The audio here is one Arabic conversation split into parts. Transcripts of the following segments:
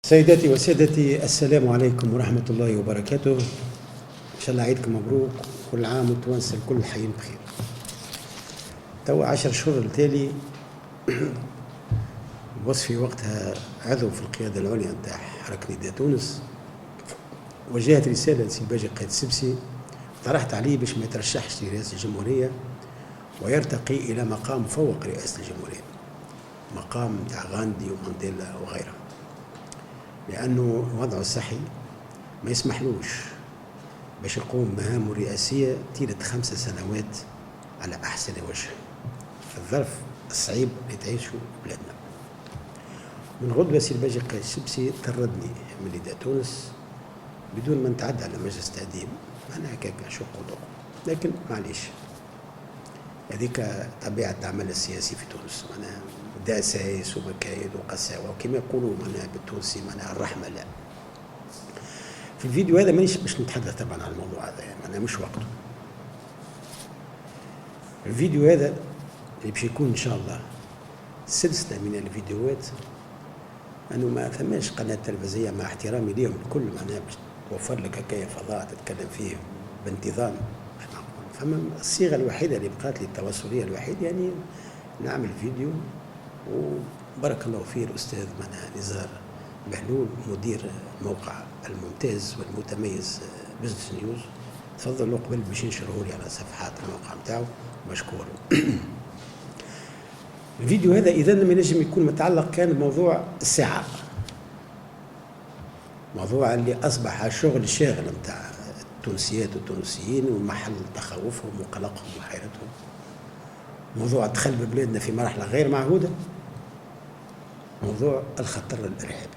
سيداتي وسادتي، السلام عليكم ورحمة الله وبركاته. إن شاء الله عيدكم مبروك، كل عام والتوانسة الكل حيين بخير. توا 10 شهور التالي وصفي وقتها عضو في القيادة العليا نتاع حركة نداء تونس، وجهت رسالة لسي باجي قايد السبسي، طرحت عليه باش ما يترشحش لرئاسة الجمهورية ويرتقي إلى مقام فوق رئاسة الجمهورية، مقام نتاع غاندي ومانديلا وغيرها، لأنه وضعه الصحي ما يسمحلوش باش يقوم بمهامه الرئاسية طيلة 5 سنوات على أحسن وجه في الظرف الصعيب اللي تعيشه بلادنا. من غدوة سي الباجي قايد السبسي طردني من نداء تونس بدون ما نتعدى على مجلس التقديم، أنا هكاك شق وذوق، لكن معليش، هذيك طبيعة العمل السياسي في تونس، معناها دسائس ومكايد وقساوة وكما يقولوا معناها بالتونسي معناها الرحمة لا. في الفيديو هذا مانيش باش نتحدث طبعا عن الموضوع هذا، يعني معناها مش وقته. الفيديو هذا اللي باش يكون ان شاء الله سلسلة من الفيديوهات، انه ما ثماش قناة تلفزيونية مع احترامي ليهم الكل معناها باش توفر لك هكايا فضاء تتكلم فيه بانتظام، مش معقول. فما الصيغة الوحيدة اللي بقات لي التواصلية الوحيدة يعني نعمل فيديو، وبارك الله فيه الأستاذ نزار بهلول مدير موقع الممتاز والمتميز بزنس نيوز، تفضلوا قبل باش ينشروا لي على صفحات الموقع نتاعو، مشكور. الفيديو هذا إذا ما ينجم يكون متعلق كان بموضوع الساعة، موضوع اللي أصبح شغل الشاغل نتاع التونسيات والتونسيين ومحل تخوفهم وقلقهم وحيرتهم، موضوع دخل ببلادنا في مرحلة غير معهودة، موضوع الخطر الإرهابي.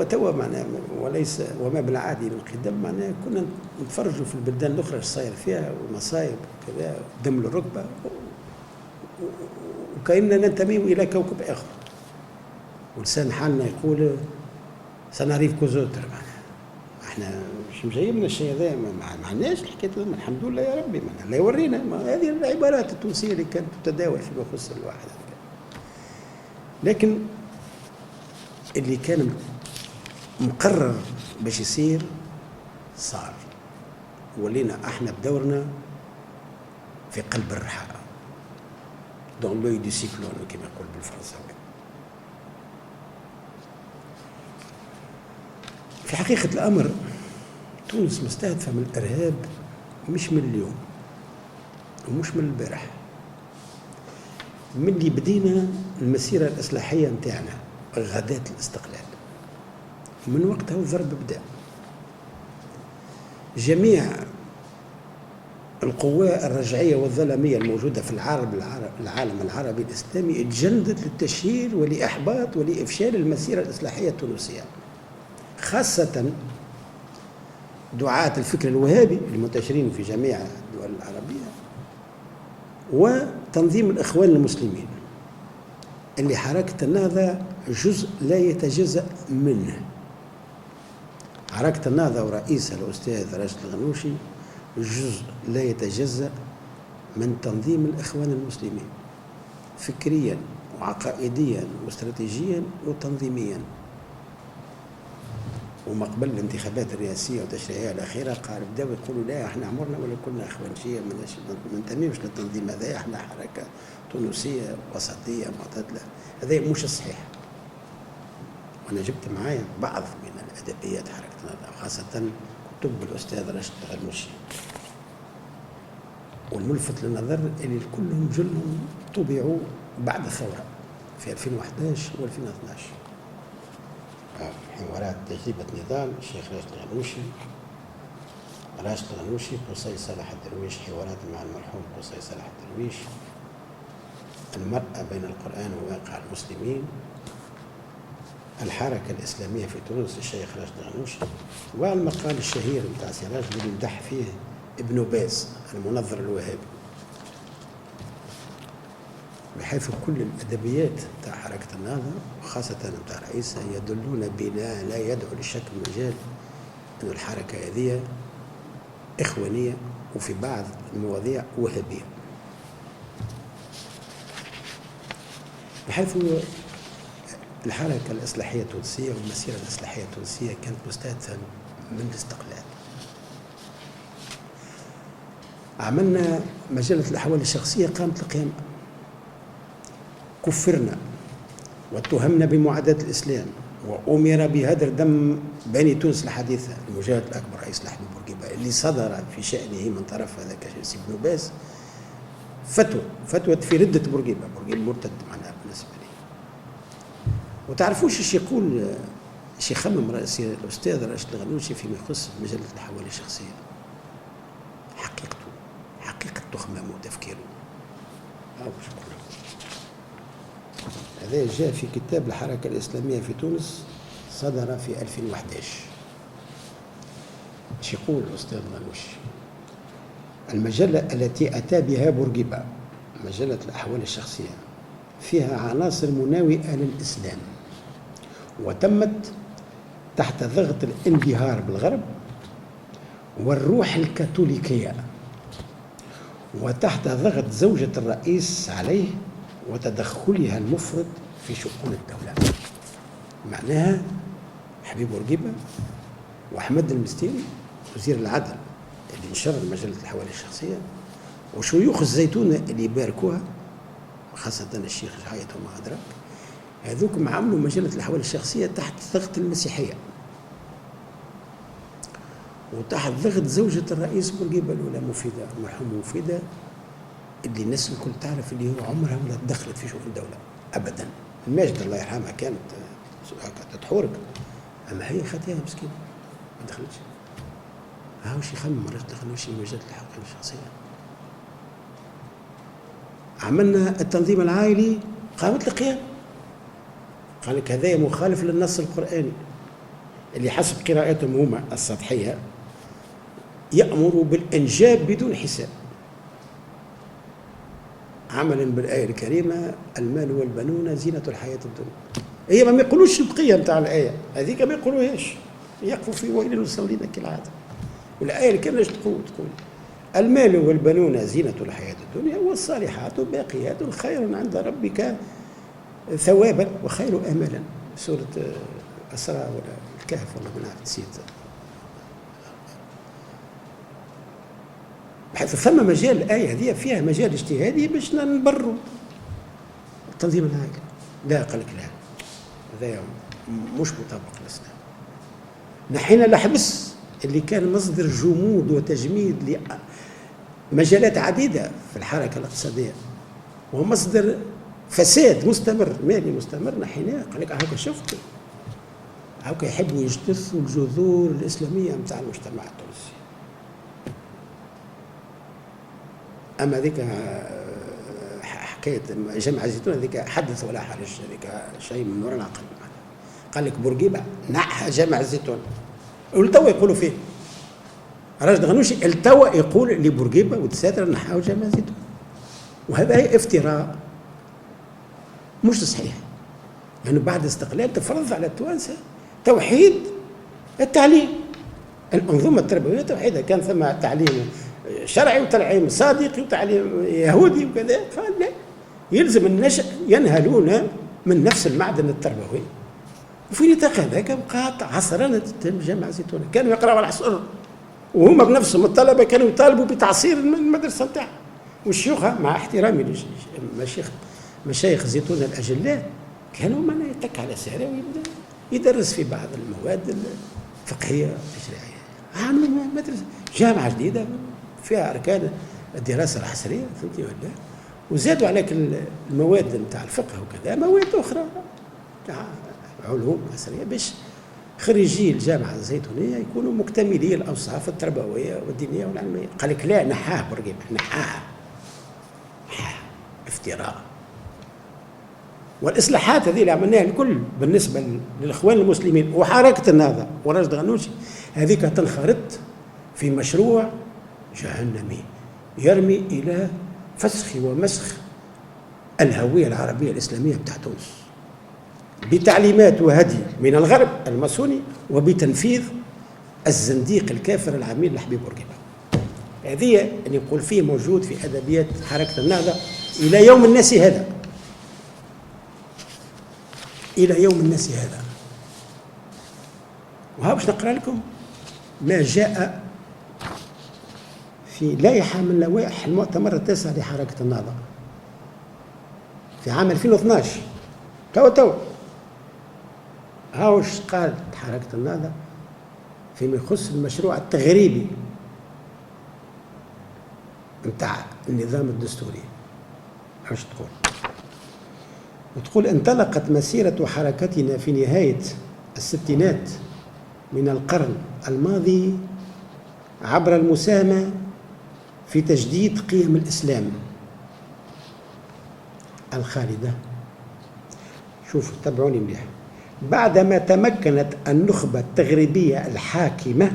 توا معناها وليس وما بالعادي من قدم، معناها كنا نتفرجوا في البلدان الأخرى ايش صاير فيها والمصايب وكذا، دم الركبة، وكأننا ننتمي إلى كوكب آخر، ولسان حالنا يقول سنعرف كوزوتر، معناها احنا مش جايين من الشيء هذا، ما عندناش الحكايه، الحمد لله يا ربي، الله يورينا. هذه العبارات التونسيه اللي كانت تتداول فيما يخص الواحد، لكن اللي كان مقرر باش يصير صار، ولينا احنا بدورنا في قلب الرحاء، دون لوي دي سيكلون كما يقول بالفرنساوي. في حقيقة الأمر تونس مستهدفة من الإرهاب مش من اليوم ومش من البارح، من اللي بدينا المسيرة الإصلاحية نتاعنا غداة الاستقلال، من وقتها الضرب بدأ. جميع القوى الرجعية والظلامية الموجودة في العالم العربي الإسلامي اتجندت للتشهير ولإحباط ولإفشال المسيرة الإصلاحية التونسية، خاصة دعاة الفكر الوهابي المنتشرين في جميع الدول العربية، وتنظيم الإخوان المسلمين اللي حركة النهضة جزء لا يتجزأ منه. حركة النهضة ورئيسها الأستاذ راشد الغنوشي جزء لا يتجزأ من تنظيم الإخوان المسلمين، فكريا وعقائديا واستراتيجيا وتنظيميا. وما قبل الانتخابات الرئاسية والتشريعية الأخيرة قال بداوا يقولوا لا احنا عمرنا ولا كنا إخوانجية، ما ننتميوش للتنظيم هذا، احنا حركة تونسية وسطية معتدلة. هذا مش الصحيح. وأنا جبت معايا بعض من الأدبيات حركة النهضة، خاصة كتب الأستاذ راشد الغنوشي، والملفت للنظر اللي كلهم جلهم طبعوا بعد الثورة في 2011 و2012. حوارات تجربة نضال الشيخ راشد الغنوشي، قصي صالح الدرويش، حوارات مع المرحوم قصي صالح الدرويش، المرأة بين القرآن وواقع المسلمين، الحركة الإسلامية في تونس الشيخ راشد الغنوشي، والمقال الشهير نتاع سراج اللي يمدح فيه ابن باز المنظر الوهابي، بحيث كل الأدبيات نتاع حركة النهضة وخاصة نتاع رئيسها يدلون بلا لا يدعو لشك مجال أن الحركة هذه إخوانية وفي بعض المواضيع وهابية. بحيث الحركة الإصلاحية التونسية والمسيرة الإصلاحية التونسية كانت مستهدفة من الاستقلال. عملنا مجلة الأحوال الشخصية قامت القيام، كفرنا واتهمنا بمعاداة الإسلام وأمر بهدر دم بني تونس الحديثة. المجاهد الأكبر رئيس الحبيب بورقيبة اللي صدر في شأنه من طرف هذاك سي بن باز فتوى في ردة بورقيبة مرتد معناها بالنسبة لي. وتعرفوش ايش يقول ايش يخمم الأستاذ راشد الغنوشي فيما يخص مجلة الأحوال الشخصية. حقيقة تخمامه وتفكيره. هذا جاء في كتاب الحركة الإسلامية في تونس صدر في 2011. ايش يقول الأستاذ الغنوشي؟ المجلة التي أتى بها بورقيبة مجلة الأحوال الشخصية فيها عناصر مناوئة للإسلام، وتمت تحت ضغط الانبهار بالغرب والروح الكاثوليكية، وتحت ضغط زوجة الرئيس عليه وتدخلها المفرط في شؤون الدولة. معناها حبيب بورقيبة وأحمد المستيري وزير العدل اللي نشر مجلة الأحوال الشخصية وشيوخ الزيتونة اللي يباركوها خاصة الشيخ جعيط وما أدراك، هذوكم عملوا مجلة الأحوال الشخصية تحت ضغط المسيحية وتحت ضغط زوجة الرئيس بورقيبة الأولى مفيدة، المرحومة مفيدة، اللي الناس الكل تعرف اللي هو عمرها ولا دخلت في شؤون الدولة أبدا. الماجدة الله يرحمها كانت تتحورك، أما هي خاتيها مسكينة ما دخلتش. هاوش يخمم راشد الغنوشي مجلة الأحوال الشخصية. عملنا التنظيم العائلي قامت القيام، قال لك هذا مخالف للنص القرآني اللي حسب قراءتهم هما السطحية يأمر بالإنجاب بدون حساب، عملا بالآية الكريمة المال والبنون زينة الحياة الدنيا. هي ما يقولوش البقية نتاع الآية هذيك، ما يقولوهاش، يقفوا في ويل المصلين كالعادة. والآية الكريمة تقول المال والبنون زينة الحياة الدنيا والصالحات باقيات خير عند ربك ثوابا وخير املا. سورة الإسراء ولا الكهف والله ما نعرف نسيت. بحيث ثم مجال الآية هذه فيها مجال اجتهادي باش نبروا التنظيم العائلي. لا قال لك لا هذا مش مطابق للإسلام. نحينا الحبس اللي كان مصدر جمود وتجميد لمجالات عديدة في الحركة الاقتصادية ومصدر فساد مستمر مالي مستمر، نحيناه. قال لك هاكا شفتوا هاكا يحبوا يجتثوا الجذور الإسلامية نتاع المجتمع التونسي. أما ذيك حكاية جامعة الزيتون هذيك حدث ولا حرج، هذيك شيء من وراء العقل. قال لك بورقيبة نحى جامعة الزيتون، والتوا يقولوا فيه راشد الغنوشي التوا يقول لبورقيبة وتساتر نحاو جامعة الزيتون، وهذا افتراء مش صحيح. لأنه يعني بعد الاستقلال تفرض على التوانسة توحيد التعليم، الأنظمة التربوية توحيدها، كان ثم تعليم شرعي وتعليم صادقي وتعليم يهودي وكذا، فلا يلزم النشأ ينهلون من نفس المعدن التربوي. وفي نطاق هذاك بقات عصرنة جامعة الزيتون، كانوا يقرأوا على العصر وهم بنفسهم الطلبة كانوا يطالبوا بتعصير المدرسة نتاعهم، والشيوخ مع احترامي مشايخ الزيتون الأجلاء كانوا من يتك على سعره ويبدأ يدرس في بعض المواد الفقهية التشريعية. عملوا مدرسة جامعة جديدة فيها أركان الدراسة العصرية فهمتي ولا، وزادوا عليك المواد نتاع الفقه وكذا مواد أخرى علوم عصرية باش خريجي الجامعة الزيتونية يكونوا مكتملي الأوصاف التربوية والدينية والعلمية. قال لك لا نحاه بورقيبة، نحاه افتراء. والإصلاحات هذه اللي عملناها الكل بالنسبة للإخوان المسلمين وحركة النهضة وراشد الغنوشي هذيك تنخرط في مشروع جهنمي يرمي إلى فسخ ومسخ الهوية العربية الإسلامية بتاع تونس بتعليمات وهدي من الغرب الماسوني وبتنفيذ الزنديق الكافر العميل لحبيب بورقيبة. هذه اللي نقول فيه موجود في أدبيات حركة النهضة إلى يوم الناس هذا. إلى يوم الناس هذا. وها باش نقرأ لكم ما جاء في لائحة من لوائح المؤتمر التاسع لحركة النهضة في عام 2012. تو هاوش قالت حركة النهضة فيما يخص المشروع التغريبي نتاع النظام الدستوري. ايش تقول؟ وتقول: انطلقت مسيرة حركتنا في نهاية الستينات من القرن الماضي عبر المساهمة في تجديد قيم الإسلام الخالدة. شوفوا تابعوني مليح. بعدما تمكنت النخبة التغريبية الحاكمة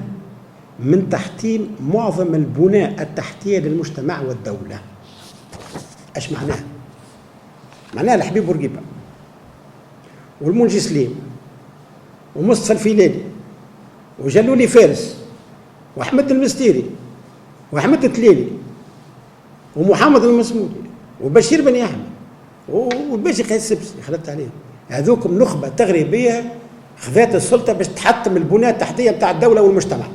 من تحطيم معظم البناء التحتية للمجتمع والدولة. ايش معناها؟ معناها الحبيب بورقيبة والمنجي سليم ومصطفى الفيلاني وجلولي فارس واحمد المستيري واحمد التليلي ومحمد المصمودي وبشير بن احمد والباشي قايد السبسي خلطت عليهم. هذوكم نخبة تغريبية خذات السلطة باش تحطم البناء التحتية بتاع الدولة والمجتمع.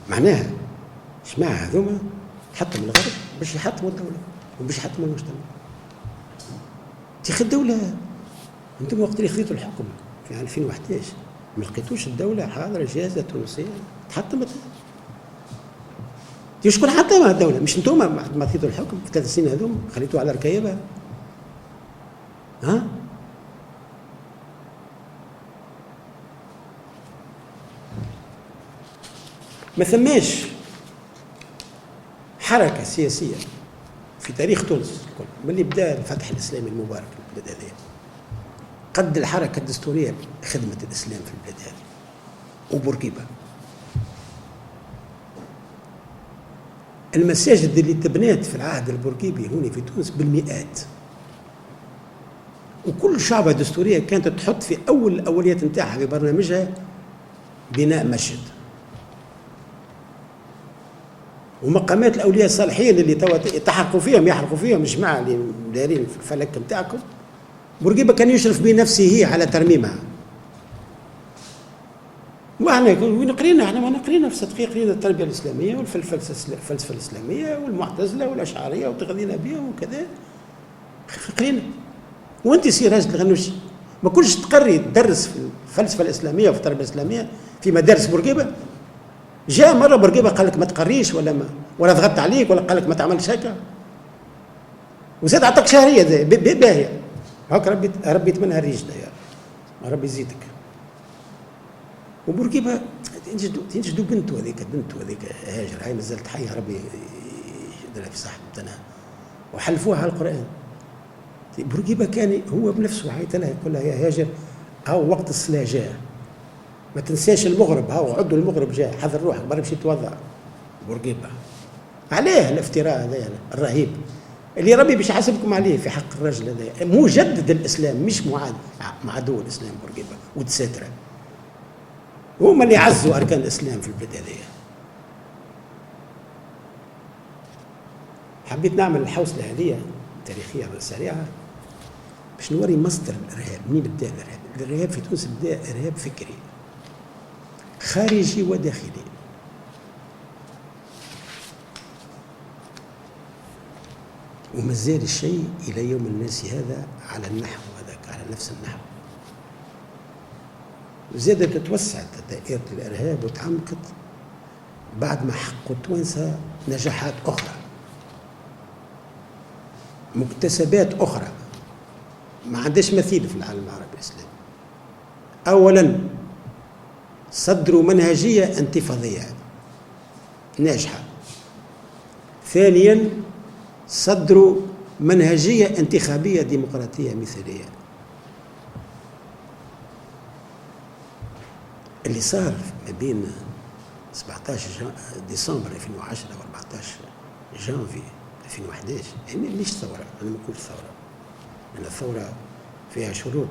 معناها ايش معنى هذوما؟ حطم الغرب باش يحطموا الدولة وباش يحطموا المجتمع. تيخ الدولة انتم وقت اللي خذيتوا الحكم في 2011 ما لقيتوش الدولة حاضرة جاهزة تونسية تحطمت؟ شكون حطمها الدولة؟ مش انتم ما خذيتوا الحكم في 3 سنين هذوما خليتوها على ركايبها؟ ها؟ ما ثماش حركة سياسية في تاريخ تونس الكل من اللي بدا الفتح الإسلامي المبارك في البلاد هذه قد الحركة الدستورية خدمة الإسلام في البلاد هذه. وبورقيبة المساجد اللي تبنات في العهد البورقيبي هنا في تونس بالمئات، وكل شعبة دستورية كانت تحط في أول الأوليات نتاعها في برنامجها بناء مسجد. ومقامات الأولياء الصالحين اللي توا يحرقوا فيهم الجماعة اللي دايرين في الفلك نتاعكم، بورقيبة كان يشرف بنفسه على ترميمها. واحنا وين قرينا؟ احنا ما قرينا في صدقي، قرينا التربيه الاسلاميه والفلسفه الاسلاميه والمعتزله والاشعريه وتغذينا بهم وكذا قرينا. وانت سي راجل الغنوشي ما كنتش تقري تدرس في الفلسفه الاسلاميه وفي التربيه الاسلاميه في مدارس بورقيبه؟ جاء مره بورقيبه قال لك ما تقريش ولا ضغطت عليك ولا قال لك ما تعملش هكا، وزاد عطاك شهريه باهيه هاك ربي يتمنى الرجل يا ربي يزيدك. وبورقيبه تنجدوا بنته هذيك هاجر، هاي مازالت حيه ربي يديرها في صحتنا، وحلفوها على القران. بورقيبه كان هو بنفسه حيت لها يقول لها يا هاجر هاو وقت الصلاه جاء، ما تنساش المغرب، هاو عدوا المغرب جاء، حذر روحك برا باش يتوضا. بورقيبه عليه الافتراء هذا الرهيب اللي ربي باش يحاسبكم عليه في حق الرجل هذا، مجدد الاسلام مش مع عدو الاسلام. بورقيبه وتساتره هما اللي عزوا أركان الإسلام في البلاد هذه. حبيت نعمل الحوصلة هذه تاريخية سريعة باش نوري مصدر الإرهاب، منين بدا الإرهاب. الإرهاب في تونس بدا إرهاب فكري خارجي وداخلي. ومازال الشيء إلى يوم الناس هذا على النحو هذاك، على نفس النحو. زادت تتوسعت دائرة الإرهاب وتعمقت بعد ما حققوا التوانسة نجاحات أخرى، مكتسبات أخرى ما عندهاش مثيل في العالم العربي الإسلامي. أولاً صدروا منهجية انتفاضية ناجحة. ثانياً صدروا منهجية انتخابية ديمقراطية مثالية. اللي صار ما بين 17 ديسمبر 2010 و 14 جانفي 2011 يعني ليش ثورة؟ أنا ما نقولش ثورة، لأن الثورة فيها شروط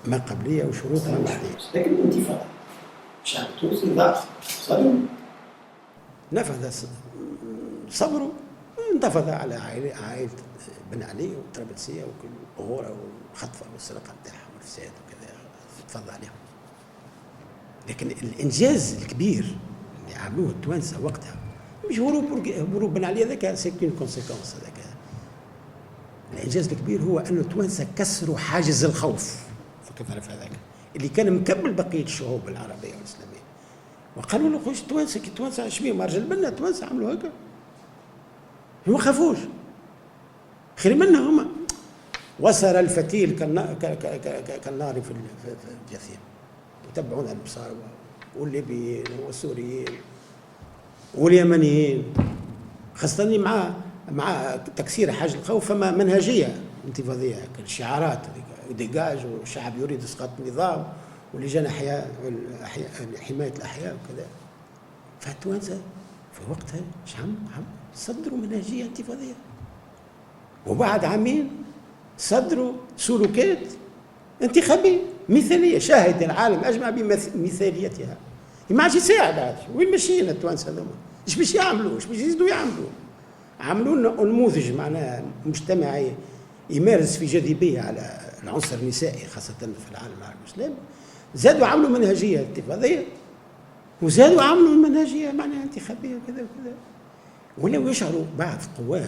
ما قبلية وشروط ما بعدية. لكن الانتفاضة الشعب التونسي ضعف صبر، نفذ صبروا انتفض على عائلة بن علي والطرابلسية وكل الظهور والخطفة والسرقة نتاعهم والفساد وكذا، تفضل عليهم. لكن الإنجاز الكبير اللي عملوه التوانسة وقتها مش هروب بن علي، هذاك سيكون كونسيكونس. هذاك الإنجاز الكبير هو أنه التوانسة كسروا حاجز الخوف في الطرف هذاك اللي كان مكمل بقية الشعوب العربية والإسلامية، وقالوا له خوش التوانسة كي التوانسة شبيه مارجل بنا التوانسة عملوا هكا، ما خافوش، خير منا هما. وسر الفتيل كالنار في الجثيم، يتبعون الابصار والليبيين والسوريين واليمنيين، خاصة مع تكسير حاجز الخوف فما منهجية انتفاضية، الشعارات ديجاج والشعب يريد اسقاط النظام ولجان حماية الأحياء وكذا. فالتوانسة في وقتها صدروا منهجية انتفاضية، وبعد عامين صدروا سلوكات انتخابية مثالية شاهد العالم أجمع بمثاليتها. ما عادش يساعد عاد، وين ماشيين التوانسة هذوما؟ ايش باش يعملوا؟ ايش باش يزيدوا يعملوا؟ عملوا لنا نموذج معناها مجتمعي يمارس في جاذبية على العنصر النسائي خاصة في العالم العربي والإسلامي، زادوا عملوا منهجية انتفاضية وزادوا عملوا منهجية معناها انتخابية وكذا وكذا، ولو يشعروا بعض القوى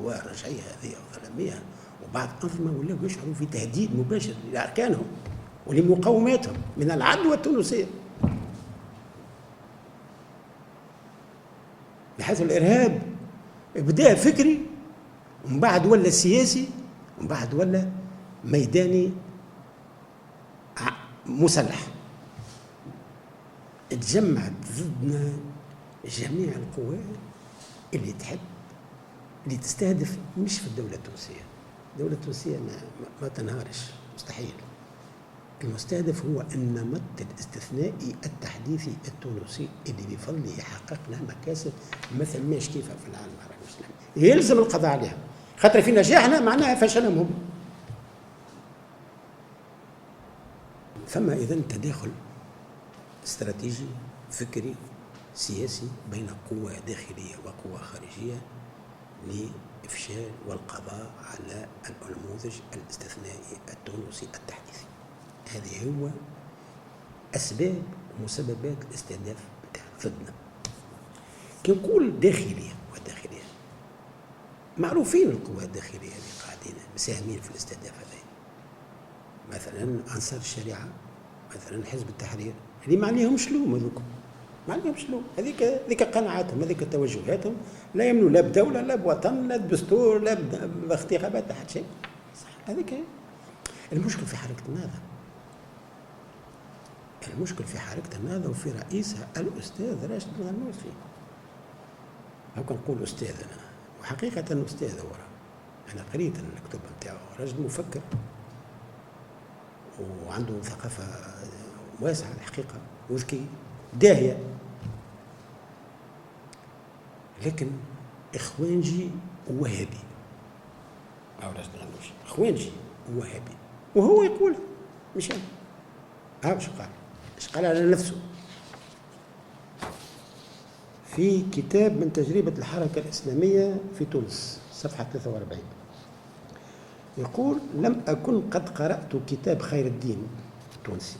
الرجعية هذه والظلامية وبعض أنظمة ولو يشعروا في تهديد مباشر لأركانهم ولمقاوماتهم من العدوى التونسية، بحيث الإرهاب بدأ فكري ومن بعد ولا سياسي ومن بعد ولا ميداني مسلح. تجمعت ضدنا جميع القوى اللي تحب اللي تستهدف، مش في الدولة التونسية، الدولة التونسية ما تنهارش مستحيل. المستهدف هو النمط الاستثنائي التحديثي التونسي اللي بفضله حققنا مكاسب ما ثماش كيفها في العالم العربي والإسلامي، يلزم القضاء عليها، خاطر في نجاحنا معناها فشلهم هم. ثم إذن تداخل استراتيجي فكري سياسي بين قوى داخلية وقوى خارجية لإفشال والقضاء على النموذج الاستثنائي التونسي التحديثي. هذه هو أسباب ومسببات الاستهداف ضدنا. كي نقول داخلية وداخلية، معروفين القوى الداخلية اللي قاعدين مساهمين في الاستهداف هذا، مثلا أنصار الشريعة، مثلا حزب التحرير، اللي ما عليهمش لوم هذوك، ما عليهمش لوم، هذيك قناعاتهم، هذيك توجهاتهم، لا يمنوا لا بدولة لا بوطن لا بدستور لا باختيارات لا حتى شيء. صح، هذيك المشكل في حركة النهضة. المشكل في حركة النهضة وفي رئيسها الأستاذ راشد الغنوصي. هاكا نقول أستاذ أنا، وحقيقة أستاذ هو، أنا قريت الكتب نتاعو، رجل مفكر وعنده ثقافة واسعة الحقيقة وذكي داهية، لكن إخوانجي ووهابي. أو راشد الغنوصي إخوانجي ووهابي، وهو يقول مش أنا. وش قال؟ ايش قال على نفسه في كتاب من تجربة الحركة الإسلامية في تونس صفحة 43، يقول: لم أكن قد قرأت كتاب خير الدين التونسي،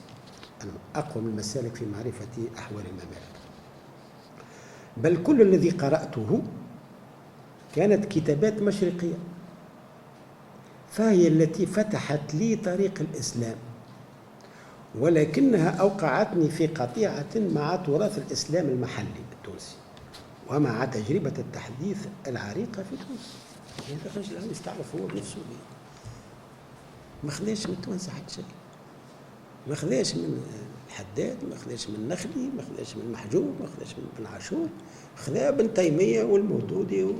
أنا أقوم المسالك في معرفة أحوال الممالك، بل كل الذي قرأته كانت كتابات مشرقية، فهي التي فتحت لي طريق الإسلام، ولكنها أوقعتني في قطيعة مع تراث الإسلام المحلي التونسي ومع تجربة التحديث العريقة في تونس. هذا الرجل يستعرف هو بنفسه، ما خذاش من التوانسة حتى شيء، ما خذاش من الحداد، ما خذاش من النخلي، ما خذاش من المحجوب، ما خذاش من ابن عاشور، خذا بن تيمية والمودودي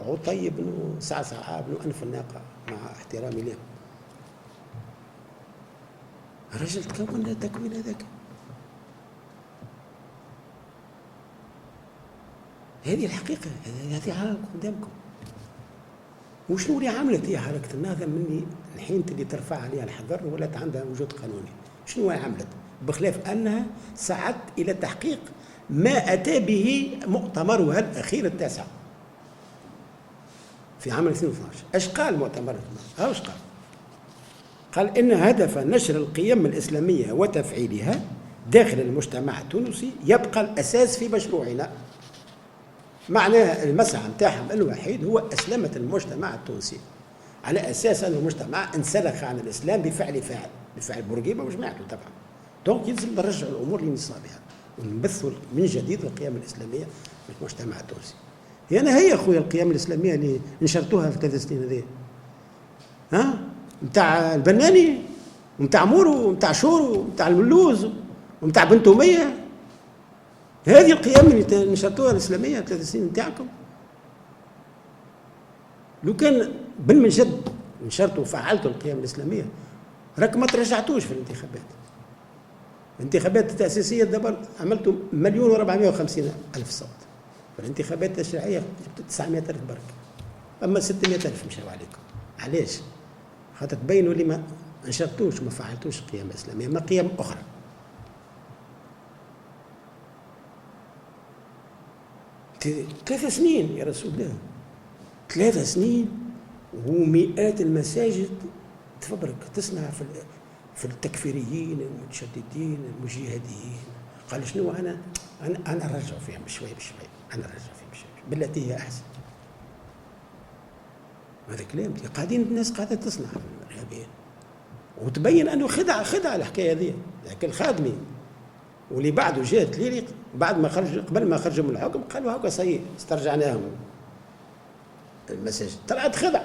وعطي بن سعسعة بن أنف الناقة، مع احترامي لهم. الرجل تكون التكوين هذاك. هذه الحقيقة، هذه قدامكم. وشنو اللي عملت هي حركة النهضة من الحين اللي ترفع عليها الحظر ولات عندها وجود قانوني؟ شنو عملت؟ بخلاف أنها سعت إلى تحقيق ما أتى به مؤتمرها الأخير التاسع في عام 2012. ايش قال مؤتمر ايش قال؟ قال إن هدف نشر القيم الإسلامية وتفعيلها داخل المجتمع التونسي يبقى الأساس في مشروعنا. معناها المسعى نتاعهم الوحيد هو أسلمة المجتمع التونسي، على أساس أن المجتمع انسلخ عن الإسلام بفعل بورقيبة وجماعته طبعا. دونك يلزم نرجع الأمور لنصابها ونبثوا من جديد القيم الإسلامية في المجتمع التونسي. يعني هي أخويا القيم الإسلامية اللي نشرتوها في 3 سنين هذه، نتاع البناني ومتاع مورو ومتاع شورو ومتاع الملوز ومتاع بنت أمية، هذه القيم اللي نشرتوها الإسلامية 3 سنين نتاعكم. لو كان بالمجد نشرتوا وفعلتوا القيم الإسلامية راك ما ترجعتوش في الانتخابات. الانتخابات التأسيسية دابا عملتوا 1,450,000 صوت، في الانتخابات التشريعية جبتوا 900,000 برك، أما 600,000 مشاو عليكم. علاش؟ خاطر تبينوا اللي ما نشرتوش وما فعلتوش قيم إسلامية، ما قيم أخرى. ثلاث سنين يا رسول الله، 3 سنين ومئات المساجد تفبرك تصنع في التكفيريين المتشددين المجاهدين. قال شنو انا نرجع فيهم بشوي بشوي، انا نرجع فيهم بشوي بالتي هي احسن. هذا كلام قاعدين الناس قاعده تصنع في الارهابيين، وتبين انه خدعه الحكايه هذه. لكن الخادمين واللي بعده جات ليلي بعد ما خرج، قبل ما خرجوا من الحكم قالوا هاكا صحيح استرجعناهم المساجد، طلعت خدع.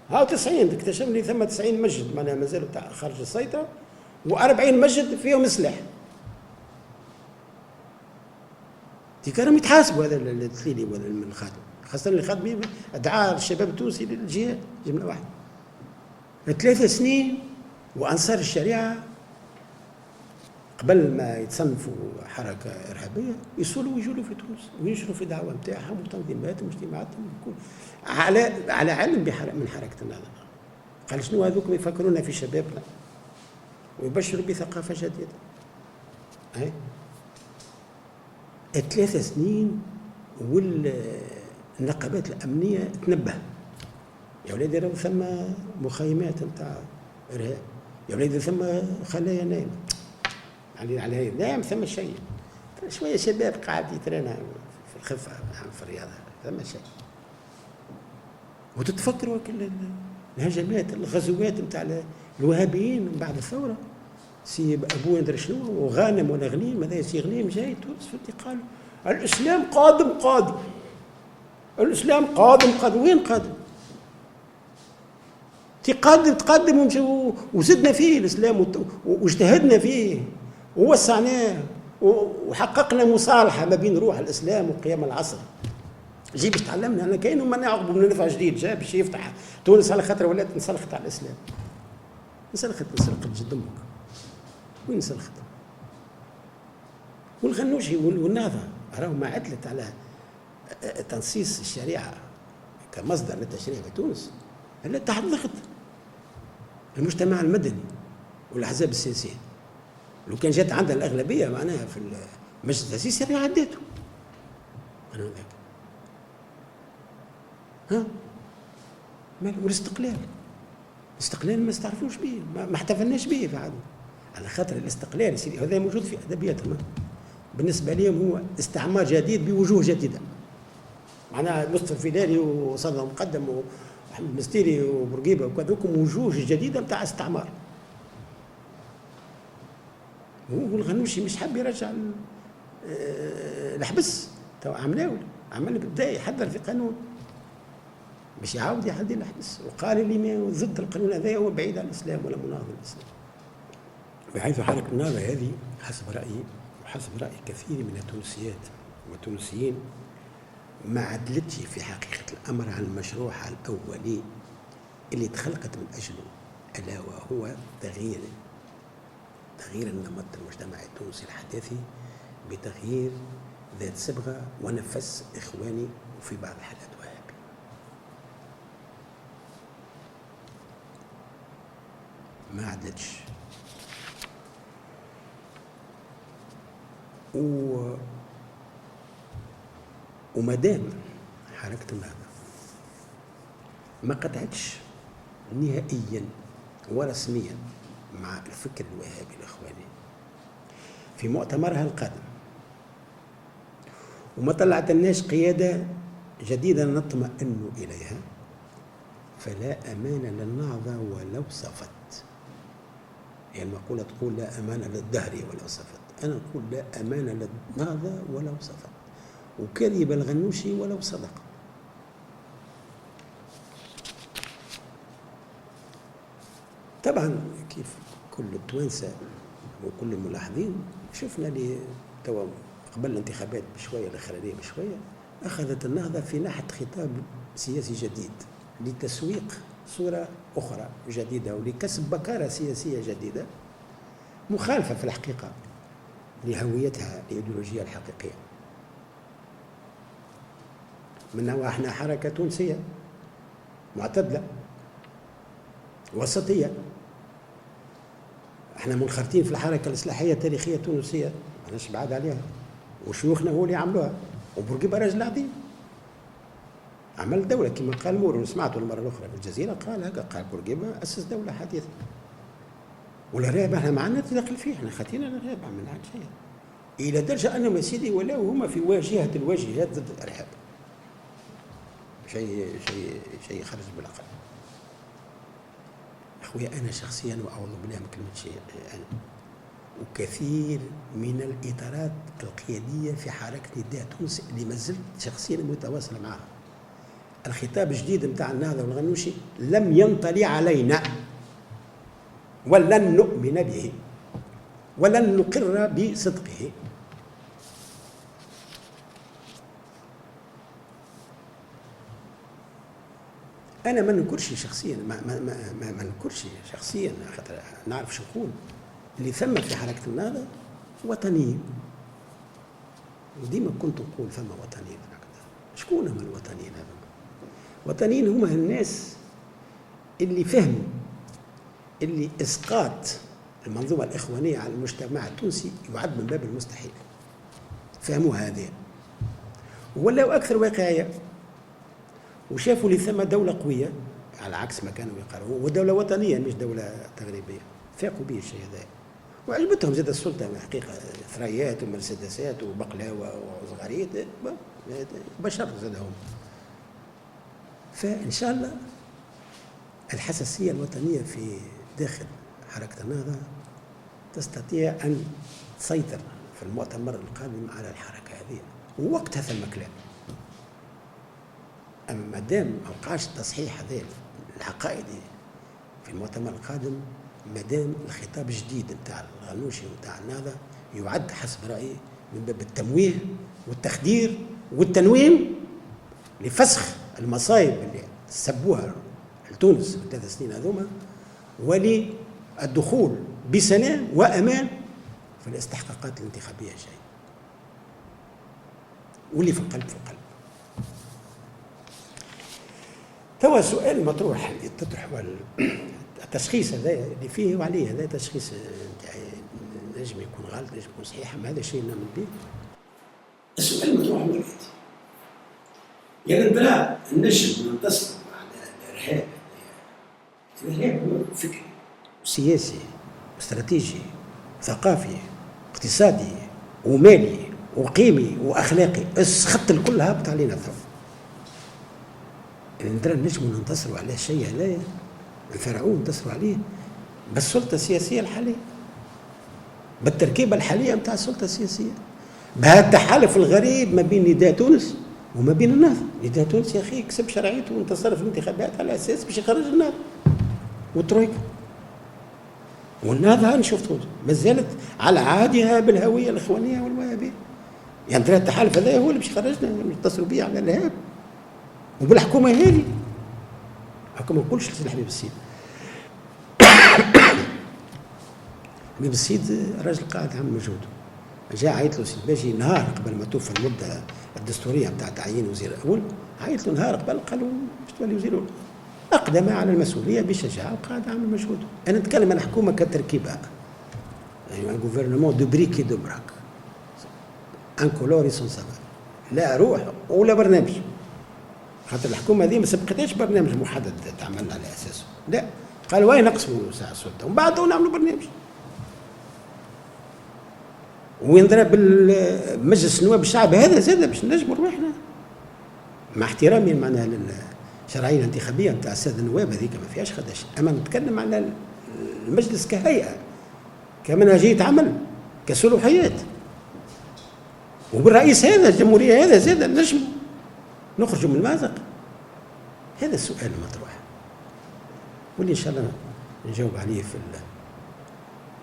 هاو 90 اكتشفنا لي ثم 90 مسجد معناها مازالوا تاع خارج السيطره، و40 مسجد فيهم سلاح. كانوا يتحاسبوا هذا التليلي ولا الخادم، خاصه الخادمين ادعاء الشباب التونسي للجهاد جمله واحده. 3 سنين وانصار الشريعه قبل ما يتصنفوا حركه ارهابيه يصولوا ويجولوا في تونس وينشروا في دعوه نتاعهم وتنظيماتهم واجتماعاتهم على علم من حركه النهضه. قال شنو هذوك يفكرونا في شبابنا ويبشروا بثقافه جديده. هاي 3 سنين والنقابات الامنيه تنبه يا ولادي راهو ثم مخيمات نتاع ارهاب، يا ولادي ثم خلايا نايمه على هاي نايم، ثم شيء شويه شباب قاعد يترينا في الخفه في الرياضه، ثم شيء. وتتفكروا الهجمات الغزوات نتاع الوهابيين من بعد الثوره، سي ابو ندري شنو وغانم ولا غنيم، هذا سي غنيم جاي تونس في قالوا الاسلام قادم الاسلام قادم وين قادم؟ تقدم وزدنا فيه الاسلام واجتهدنا فيه ووسعناه وحققنا مصالحه ما بين روح الاسلام وقيم العصر. جي باش تعلمنا انا كاين ما نعقبوا من نفع جديد جا باش يفتح تونس على خاطر ولات انسلخت على الاسلام. انسلخت جد امك، وين انسلخت؟ والغنوشي والنهضه راهو ما عدلت على تنصيص الشريعه كمصدر للتشريع في تونس، الا تحت ضغط المجتمع المدني والاحزاب السياسيه. لو كان جات عندها الاغلبيه معناها في المجلس التاسيسي راهي عداته. انا ذاك والاستقلال ما استعرفوش به، ما احتفلناش به في عادنا. على خاطر الاستقلال يا سيدي هذا موجود في ادبياتهم، بالنسبه لهم هو استعمار جديد بوجوه جديده. معناها مصطفى الفيلالي وصدر مقدم ومحمد مستيري وبورقيبه وكذوكم وجوه جديده نتاع استعمار. والغنوشي مش حاب يرجع الحبس، تو عمل بالبدايه يحضر في قانون باش يعاود يحل الحبس، وقال اللي ما ضد القانون هذا هو بعيد عن الاسلام ولا مناهض الاسلام. بحيث حركه النهضه هذه حسب رايي وحسب راي كثير من التونسيات والتونسيين ما عدلتش في حقيقه الامر عن مشروعها الاولي اللي تخلقت من اجله، الا وهو تغيير النمط المجتمعي التونسي الحداثي بتغيير ذات صبغه ونفس اخواني وفي بعض الحالات وهابي. ما عدلتش ومادام حركة النهضة ما قطعتش نهائيا ورسميا مع الفكر الوهابي الإخواني في مؤتمرها القادم، وما طلعت الناس قيادة جديدة نطمئن إليها، فلا أمان للنهضة ولو صفت. يعني المقولة تقول لا أمان للدهر ولو صفت، أنا أقول لا أمان للنهضة ولو صفت، وكذب الغنوشي ولو صدق. طبعا كيف كل التوانسة وكل الملاحظين شفنا لي توا قبل الانتخابات بشوية الأخرانية بشوية أخذت النهضة في ناحية خطاب سياسي جديد لتسويق صورة أخرى جديدة ولكسب بكارة سياسية جديدة مخالفة في الحقيقة لهويتها الإيديولوجية الحقيقية. منها احنا حركة تونسية معتدلة وسطية، احنا منخرطين في الحركة الإصلاحية التاريخية التونسية، ماناش بعاد عليها، وشيوخنا هو اللي عملوها، وبورقيبة راجل عظيم عمل دولة كما قال مورو، سمعته المرة الأخرى في الجزيرة قال هكا، قال بورقيبة أسس دولة حديثة. والإرهاب احنا ما عندنا تدخل فيه، احنا خاطينا الإرهاب ما عملنا شيء، إلى درجة أنهم يا سيدي ولاو هما في واجهة الواجهات ضد الإرهاب. شيء خرج بالعقل. أخويا أنا شخصيا وأعوذ بالله من كلمة شيء، أنا وكثير من الإطارات القيادية في حركة نداء تونس اللي ما زلت شخصيا متواصل معها، الخطاب الجديد نتاع النهضة والغنوشي لم ينطلي علينا ولن نؤمن به ولن نقر بصدقه. أنا ما ننكرش شخصيا، ما ننكرش شخصيا، خاطر نعرف شو نقول. اللي ثم في حركة النهضة وطنيين، وديما كنت نقول ثم وطنيين. شكون هم الوطنيين هذوما؟ وطنيين هما الناس اللي فهموا اللي إسقاط المنظومة الإخوانية على المجتمع التونسي يعد من باب المستحيل، فهموا هذا ولاو أكثر واقعية، وشافوا اللي ثم دولة قوية على عكس ما كانوا يقرروا، ودولة وطنية مش دولة تغريبية، فاقوا به الشيء هذا، وعجبتهم زاد السلطة حقيقة، ثريات ومرسيدسات وبقلاوة وصغاريت بشر زادهم. فإن شاء الله الحساسية الوطنية في داخل حركة النهضة تستطيع أن تسيطر في المؤتمر القادم على الحركة هذه، ووقتها ثم كلام. أما ما دام ما وقعش التصحيح هذا العقائدي في المؤتمر القادم، ما دام الخطاب الجديد نتاع الغنوشي ونتاع النهضة يعد حسب رأيي من باب التمويه والتخدير والتنويم لفسخ المصايب اللي سبوها لتونس في الثلاث سنين هذوما، وللدخول بسلام وأمان في الاستحقاقات الانتخابية الجاية، واللي في القلب في القلب. توا السؤال المطروح اللي تطرح التشخيص هذا اللي فيه وعليه، هذا تشخيص نجم يكون غلط نجم يكون صحيح، ما هذا شيء نعمل به. السؤال المطروح هو الآتي: يعني بلا نجم ننتصر على الإرهاب. الإرهاب هو فكري سياسي واستراتيجي ثقافي اقتصادي ومالي وقيمي واخلاقي، الخط الكل هابط علينا الثوب. يعني نجموا ننتصروا على الشيء هذايا، نفرعوه ننتصروا عليه بالسلطه السياسيه الحاليه، بالتركيبه الحاليه نتاع السلطه السياسيه، بهذا التحالف الغريب ما بين نداء تونس وما بين النهضه. نداء تونس يا اخي كسب شرعيته وانتصر في الانتخابات على اساس باش يخرج النهضه والترويكا، والنهضه نشوف تونس ما زالت على عادها بالهويه الاخوانيه والوهابيه. يعني ترى التحالف هذا هو اللي باش يخرجنا نتصلوا به على الارهاب وبالحكومه هذه. الحكومه ما نقولش لسيدي حبيب السيد حبيب السيد راجل قاعد عامل مجهوده، جاء عيط له سيد باجي نهار قبل ما توفى المده الدستوريه نتاع تعيين وزير اول، عيط له نهار قبل قال له باش تولي وزير اول، اقدم على المسؤوليه بشجاعه وقاعد عامل مجهوده. انا نتكلم عن الحكومه كتركيبه، يعني ان غوفرنمون دو بريك دو براك، ان كولور سون سافار، لا روح ولا برنامج، خاطر الحكومه هذه ما سبقتهاش برنامج محدد تعملنا على اساسه، لا قال وين نقسموا ساعه السلطه ومن بعد نعملوا برنامج. وين ضرب مجلس النواب الشعب هذا زاد باش نجموا روحنا، مع احترامي معناها للشرعيه الانتخابيه نتاع الساده النواب هذيك ما فيهاش خدش، اما نتكلم على المجلس كهيئه كمنهجيه عمل كسلوحيات، وبالرئيس هذا الجمهوريه هذا زاد نجم نخرجوا من المأزق. هذا السؤال المطروح واللي ان شاء الله نجاوب عليه في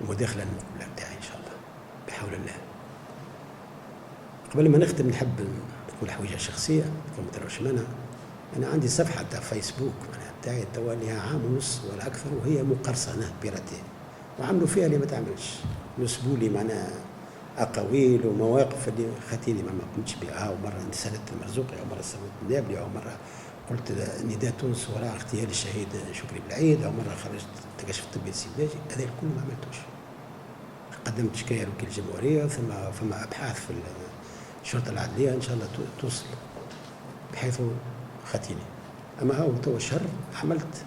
المداخله المقبله بتاعي ان شاء الله بحول الله. قبل ما نختم نحب نقول حويجه شخصيه كما تروش منها. انا عندي صفحه تاع فيسبوك تاعي توا لها عام ونص ولا اكثر، وهي مقرصنه بيراتيه، وعملوا فيها اللي ما تعملش، نسبوا لي معناها اقاويل ومواقف اللي خاتيني ما قمتش بها، ومره سالت المرزوقي او مره سالت النابلي او مره قلت نداء تونس وراء اغتيال الشهيد شكري بالعيد، او مره خرجت الكشف الطبي السيباجي، هذا الكل ما عملتوش. قدمت شكايه لوكيل الجمهوريه، ثم ابحاث في الشرطه العدليه ان شاء الله توصل بحيث خاتيني. اما هو تو الشهر عملت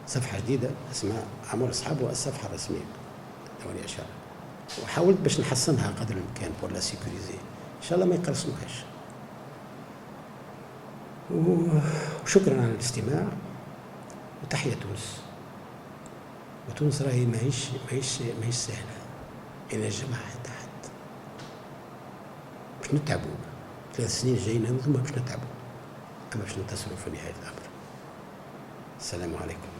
صفحه جديده اسمها عمر اصحابه الصفحه الرسميه ثواني اشهر، وحاولت باش نحسنها قدر الامكان بور لا سيكوريزي، ان شاء الله ما يقرصنوهاش. وشكرا على الاستماع، وتحية تونس. وتونس راهي ماهيش سهلة، إلى جماعة تحت باش نتعبوا 3 سنين جايين هذوما باش نتعبوا، أما باش ننتصروا في نهاية الأمر. السلام عليكم.